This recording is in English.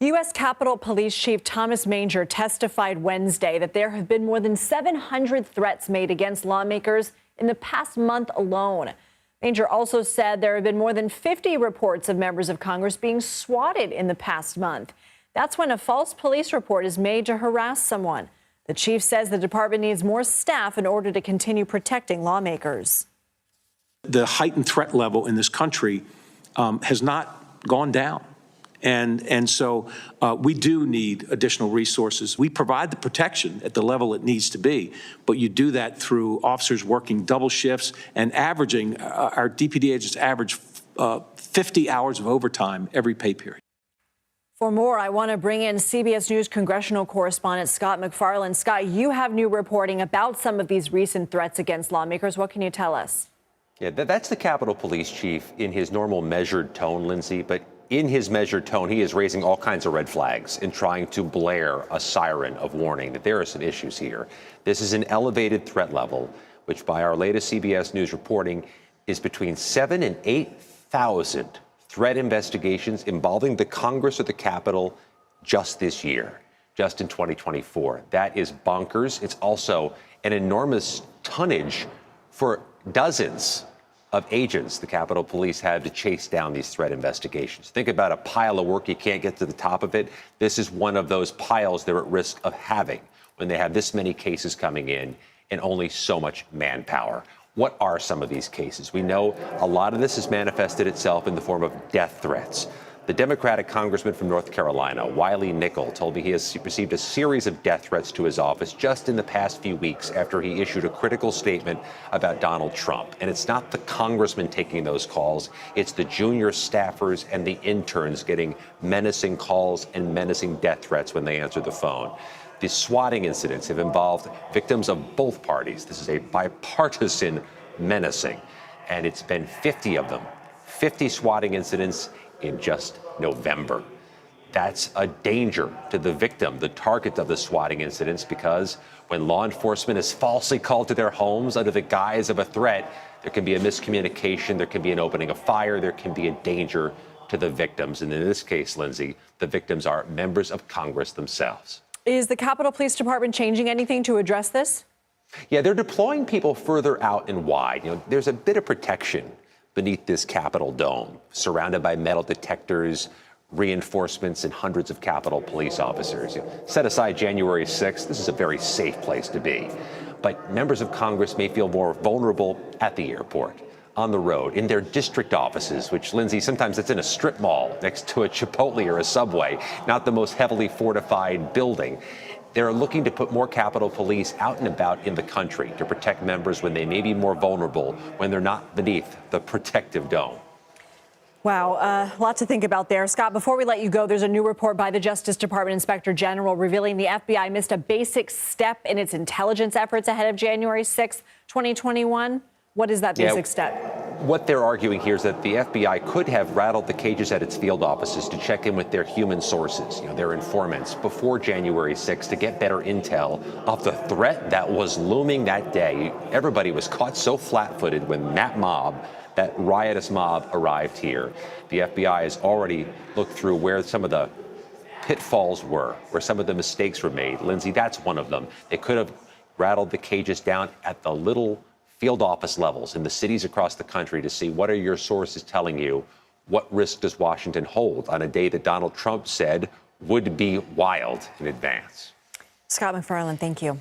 U.S. Capitol Police Chief Thomas Manger testified Wednesday that there have been more than 700 threats made against lawmakers in the past month alone. Manger also said there have been more than 50 reports of members of Congress being swatted in the past month. That's when a false police report is made to harass someone. The chief says the department needs more staff in order to continue protecting lawmakers. The heightened threat level in this country has not gone down. And so we do need additional resources. We provide the protection at the level it needs to be, but you do that through officers working double shifts and averaging, our DPD agents average 50 hours of overtime every pay period. For more, I want to bring in CBS News congressional correspondent Scott MacFarlane. Scott, you have new reporting about some of these recent threats against lawmakers. What can you tell us? Yeah, that's the Capitol Police Chief in his normal measured tone, Lindsay, but in his measured tone, he is raising all kinds of red flags and trying to blare a siren of warning that there are some issues here. This is an elevated threat level, which by our latest CBS News reporting is between 7,000 and 8,000 threat investigations involving the Congress or the Capitol just this year, just in 2024. That is bonkers. It's also an enormous tonnage for dozens of agents the Capitol Police have to chase down these threat investigations. Think about a pile of work, you can't get to the top of it. This is one of those piles they're at risk of having when they have this many cases coming in and only so much manpower. What are some of these cases? We know a lot of this has manifested itself in the form of death threats. The Democratic congressman from North Carolina, Wiley Nickel, told me he has received a series of death threats to his office just in the past few weeks after he issued a critical statement about Donald Trump. And it's not the congressman taking those calls. It's the junior staffers and the interns getting menacing calls and menacing death threats when they answer the phone. The swatting incidents have involved victims of both parties. This is a bipartisan menacing, and it's been 50 of them, 50 swatting incidents in just November. That's a danger to the victim, the target of the swatting incidents, because when law enforcement is falsely called to their homes under the guise of a threat, there can be a miscommunication, there can be an opening of fire, there can be a danger to the victims. And in this case, Lindsay, the victims are members of Congress themselves. Is the Capitol Police Department changing anything to address this? Yeah, they're deploying people further out and wide. There's a bit of protection beneath this Capitol dome, surrounded by metal detectors, reinforcements, and hundreds of Capitol police officers. Set aside January 6th, this is a very safe place to be. But members of Congress may feel more vulnerable at the airport, on the road, in their district offices, which, Lindsay, sometimes it's in a strip mall next to a Chipotle or a Subway, not the most heavily fortified building. They're looking to put more Capitol Police out and about in the country to protect members when they may be more vulnerable, when they're not beneath the protective dome. Wow, a lot to think about there. Scott, before we let you go, there's a new report by the Justice Department Inspector General revealing the FBI missed a basic step in its intelligence efforts ahead of January 6th, 2021. What is that basic step? What they're arguing here is that the FBI could have rattled the cages at its field offices to check in with their human sources, their informants, before January 6th to get better intel of the threat that was looming that day. Everybody was caught so flat-footed when that riotous mob arrived here. The FBI has already looked through where some of the pitfalls were, where some of the mistakes were made. Lindsay, that's one of them. They could have rattled the cages down at the little field office levels in the cities across the country to see what are your sources telling you, what risk does Washington hold on a day that Donald Trump said would be wild in advance. Scott MacFarlane, thank you.